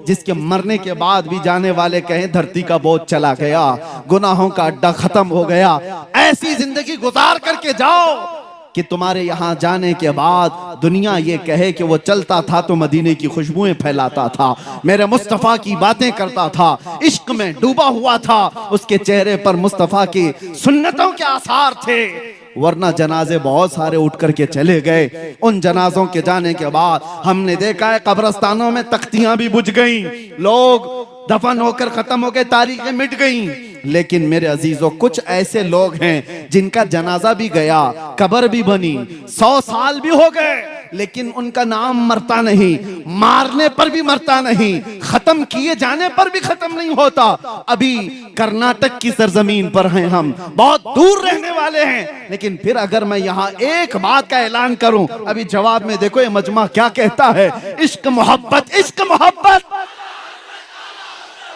जिसके मरने के बाद भी जाने वाले कहें धरती का बोझ चला गया, गुनाहों का अड्डा खत्म हो गया। ऐसी जिंदगी गुजार करके जाओ कि तुम्हारे यहां जाने के बाद दुनिया ये कहे कि वो चलता था तो मदीने की खुशबुएं फैलाता था, मेरे मुस्तफा की बातें करता था, इश्क में डूबा हुआ था, उसके चेहरे पर मुस्तफा की सुन्नतों के आसार थे। वरना जनाजे बहुत सारे उठ करके चले गए। उन जनाजों के जाने के बाद हमने देखा है कब्रस्तानों में तख्तियां भी बुझ गईं, लोग दफन होकर खत्म हो गए, तारीखें मिट गईं। लेकिन मेरे अजीजों, कुछ ऐसे लोग हैं जिनका जनाजा भी गया, कब्र भी बनी, 100 साल भी हो गए, लेकिन उनका नाम मरता नहीं, मारने पर भी मरता नहीं, खत्म किए जाने पर भी खत्म नहीं होता। अभी कर्नाटक की सरजमीन पर हैं हम, बहुत दूर रहने वाले हैं, लेकिन फिर अगर मैं यहाँ एक बात का ऐलान करूं, अभी जवाब में देखो ये मजमा क्या कहता है, इश्क मोहब्बत, इश्क मोहब्बत।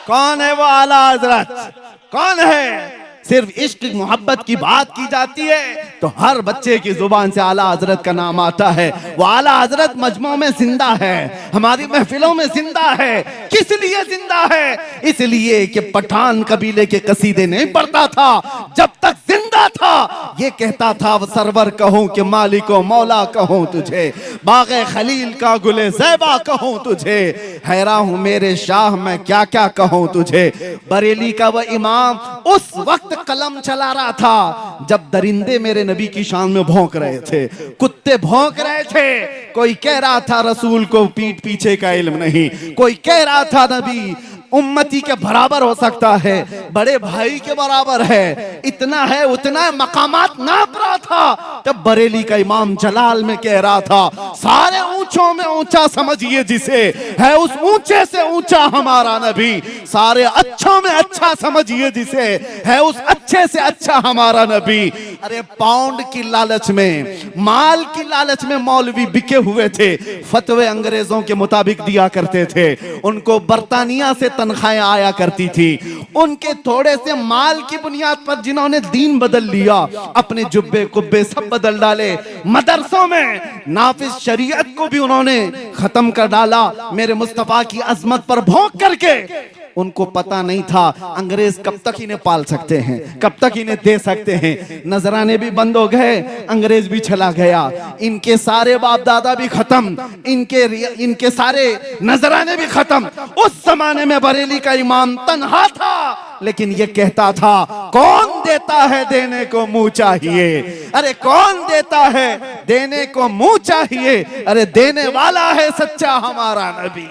कौन है वो आला हजरत, कौन है? सिर्फ इश्क मोहब्बत की बात की जाती है तो हर बच्चे की जुबान से आला हजरत का नाम आता है। वो आला हजरत मजमों में जिंदा है, हमारी महफिलों में जिंदा है। किस लिए जिंदा है? इसलिए कि पठान कबीले के कसीदे नहीं पढ़ता था, जब तक जिंदा था ये कहता था वो सरवर कहूं कि मालिको मौला कहूं तुझे, बागे खलील का गुले ज़ैबा कहूं तुझे, हैरान हूं मेरे शाह मैं क्या क्या कहूं तुझे। बरेली का वो इमाम उस वक्त कलम चला रहा था जब दरिंदे मेरे नबी की शान में भौंक रहे थे, कुत्ते भौंक रहे थे। कोई कह रहा था रसूल को पीठ पीछे का इल्म नहीं, कोई कह रहा था नबी उम्मती के बराबर हो सकता है, बड़े भाई के बराबर है, इतना है उतना है, मकामात नाप रहा था। तब बरेली का इमाम जलाल में कह रहा था, सारे ऊंचों में ऊंचा समझिए जिसे, है उस ऊंचे से ऊंचा हमारा नबी, सारे अच्छों में अच्छा समझिए जिसे, है उस अच्छे से अच्छा हमारा नबी। अरे पाउंड की लालच में, माल की लालच में मौलवी बिके हुए थे, फतवे अंग्रेजों के मुताबिक दिया करते थे, उनको बर्तानिया से तनख्वाहें आया करती थी। उनके थोड़े से माल की बुनियाद पर जिन्होंने दीन बदल लिया, अपने जुब्बे कुब्बे सब बदल डाले, मदरसों में नाफिज शरीयत को भी उन्होंने खत्म कर डाला, मेरे मुस्तफा की अजमत पर भौंक करके। उनको पता नहीं था अंग्रेज कब तक इन्हें पाल सकते हैं, कब तक इन्हें दे सकते हैं। नजराने भी बंद हो गए, अंग्रेज भी चला गया, इनके सारे बाप दादा भी खत्म, इनके सारे नजराने भी खत्म। उस जमाने में बरेली का इमाम तन्हा था, लेकिन ये कहता था कौन देता है देने को मुंह चाहिए, अरे कौन देता है देने को मुंह चाहिए, अरे देने वाला है सच्चा हमारा नबी।